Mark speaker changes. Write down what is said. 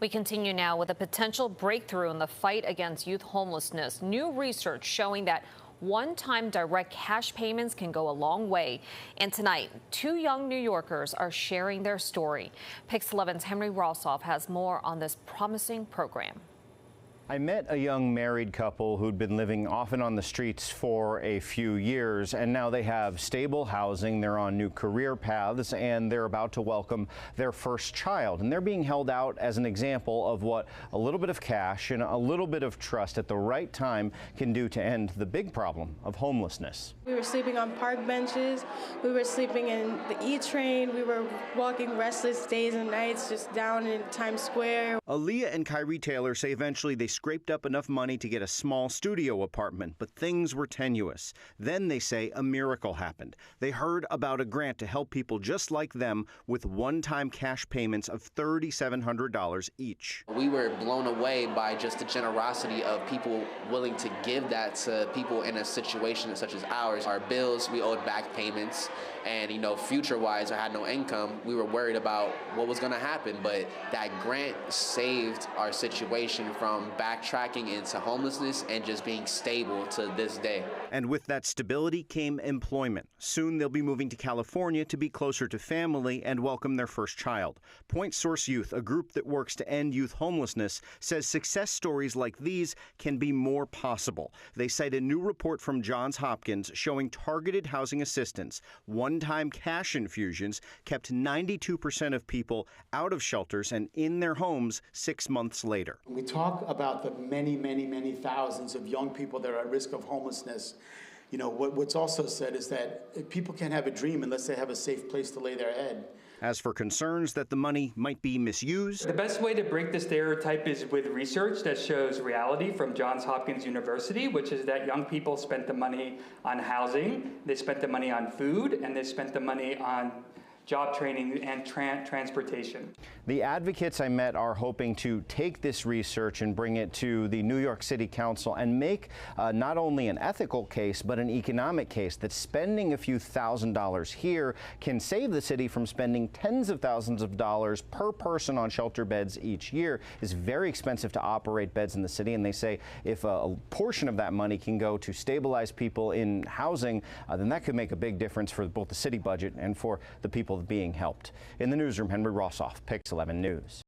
Speaker 1: We continue now with a potential breakthrough in the fight against youth homelessness. New research showing that one-time direct cash payments can go a long way. And tonight, two young New Yorkers are sharing their story. Pix 11's Henry Rossoff has more on this promising program.
Speaker 2: I met a young married couple who'd been living off and on the streets for a few years, and now they have stable housing, they're on new career paths, and they're about to welcome their first child. And they're being held out as an example of what a little bit of cash and a little bit of trust at the right time can do to end the big problem of homelessness.
Speaker 3: We were sleeping on park benches, we were sleeping in the E train, we were walking restless days and nights just down in Times Square.
Speaker 2: Aaliyah and Kyrie Taylor say eventually they scraped up enough money to get a small studio apartment, but things were tenuous. Then they say a miracle happened. They heard about a grant to help people just like them with one-time cash payments of $3,700 each.
Speaker 4: We were blown away by just the generosity of people willing to give that to people in a situation such as ours. Our bills, we owed back payments, and future-wise, I had no income. We were worried about what was going to happen, but that grant saved our situation from backtracking into homelessness and just being stable to this day.
Speaker 2: And with that stability came employment. Soon they'll be moving to California to be closer to family and welcome their first child. Point Source Youth, a group that works to end youth homelessness, says success stories like these can be more possible. They cite a new report from Johns Hopkins showing targeted housing assistance, one-time cash infusions kept 92% of people out of shelters and in their homes 6 months later.
Speaker 5: We talk about the many thousands of young people that are at risk of homelessness. What's also said is that people can't have a dream unless they have a safe place to lay their head.
Speaker 2: As for concerns that the money might be misused,
Speaker 6: the best way to break the stereotype is with research that shows reality from Johns Hopkins University, which is that young people spent the money on housing, they spent the money on food, and they spent the money on job training and transportation.
Speaker 2: The advocates I met are hoping to take this research and bring it to the New York City Council and make not only an ethical case, but an economic case that spending a few $1,000s here can save the city from spending tens of thousands of dollars per person on shelter beds each year. It's very expensive to operate beds in the city, and they say if a portion of that money can go to stabilize people in housing, then that could make a big difference for both the city budget and for the people being helped. In the newsroom, Henry Rossoff, Pix 11 News.